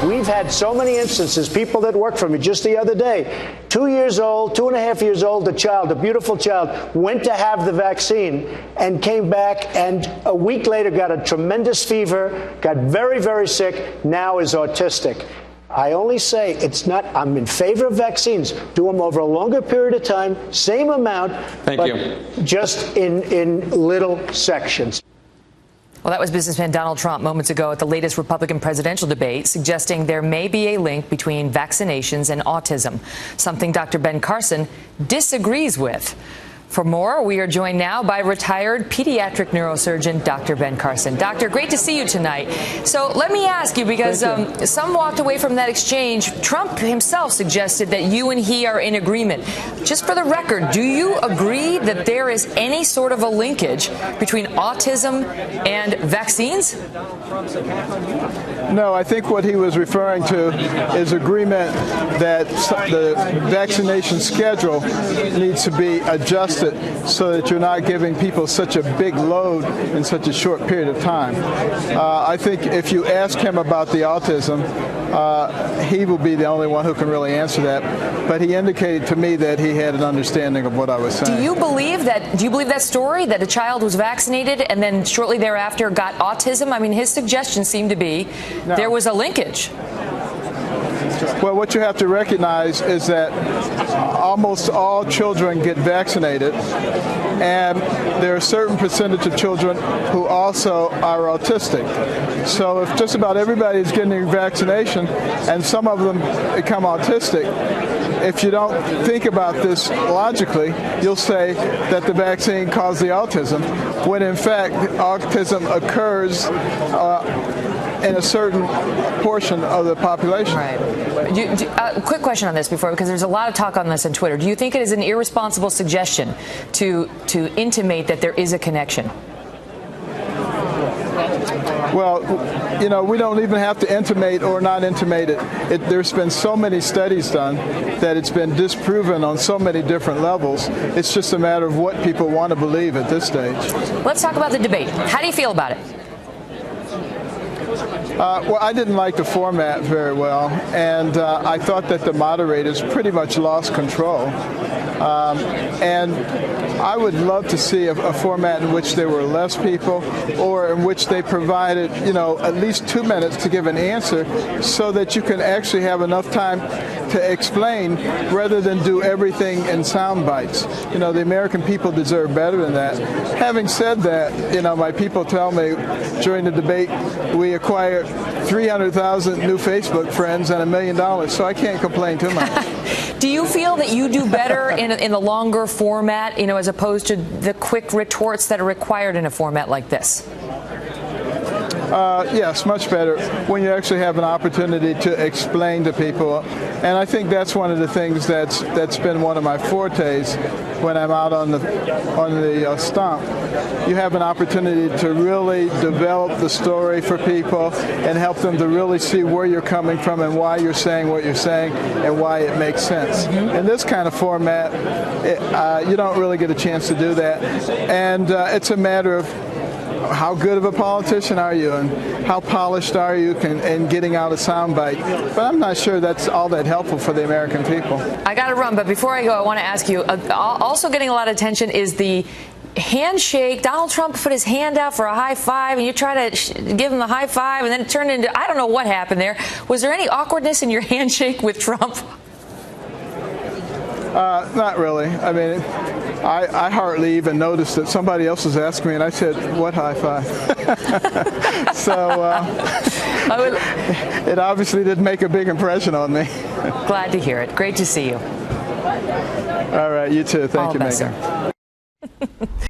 We've had so many instances, people that work for me just the other day, 2 years old, 2.5 years old, a child, a beautiful child, went to have the vaccine and came back and a week later got a tremendous fever, got very, very sick, now is autistic. I only say it's not, I'm in favor of vaccines. Do them over a longer period of time, same amount, but just in little sections. Well, that was businessman Donald Trump moments ago at the latest Republican presidential debate, suggesting there may be a link between vaccinations and autism, something Dr. Ben Carson disagrees with. For more, we are joined now by retired pediatric neurosurgeon Dr. Ben Carson. Doctor, great to see you tonight. So let me ask you, because some walked away from that exchange. Trump himself suggested that you and he are in agreement. Just for the record, do you agree that there is any sort of a linkage between autism and vaccines? No, I think what he was referring to is agreement that the vaccination schedule needs to be adjusted so that you're not giving people such a big load in such a short period of time. I think if you ask him about the autism, he will be the only one who can really answer that. But he indicated to me that he had an understanding of what I was saying. Do you believe that story, that a child was vaccinated and then shortly thereafter got autism? I mean, his suggestion seemed to be there was a linkage. Well, what you have to recognize is that almost all children get vaccinated, and there are a certain percentage of children who also are autistic. So if just about everybody is getting a vaccination and some of them become autistic, if you don't think about this logically, you'll say that the vaccine caused the autism, when in fact autism occurs in a certain portion of the population. Right. Quick question on this because there's a lot of talk on this on Twitter. Do you think it is an irresponsible suggestion to intimate that there is a connection? Well, you know, we don't even have to intimate or not intimate it. There's been so many studies done that it's been disproven on so many different levels. It's just a matter of what people want to believe at this stage. Let's talk about the debate. How do you feel about it? Well, I didn't like the format very well, and I thought that the moderators pretty much lost control. And I would love to see a format in which there were less people, or in which they provided, you know, at least 2 minutes to give an answer, so that you can actually have enough time to explain rather than do everything in sound bites. You know, the American people deserve better than that. Having said that, you know, my people tell me during the debate we acquired 300,000 new Facebook friends and $1 million, so I can't complain too much. Do you feel that you do better in the longer format, you know, as opposed to the quick retorts that are required in a format like this? Yes, much better when you actually have an opportunity to explain to people. And I think that's one of the things that's been one of my fortes when I'm out on the stump. You have an opportunity to really develop the story for people and help them to really see where you're coming from and why you're saying what you're saying and why it makes sense. In this kind of format, you don't really get a chance to do that. And it's a matter of how good of a politician are you and how polished are you in getting out a soundbite. But I'm not sure that's all that helpful for the American people. I got to run, but before I go, I want to ask you, also getting a lot of attention is the handshake. Donald Trump put his hand out for a high five, and you try to give him the high five, and then it turned into, I don't know what happened there. Was there any awkwardness in your handshake with Trump? Not really. I mean, I hardly even noticed that somebody else was asking me, and I said, what high five? So it obviously didn't make a big impression on me. Glad to hear it. Great to see you. All right, you too. Thank you, Megan.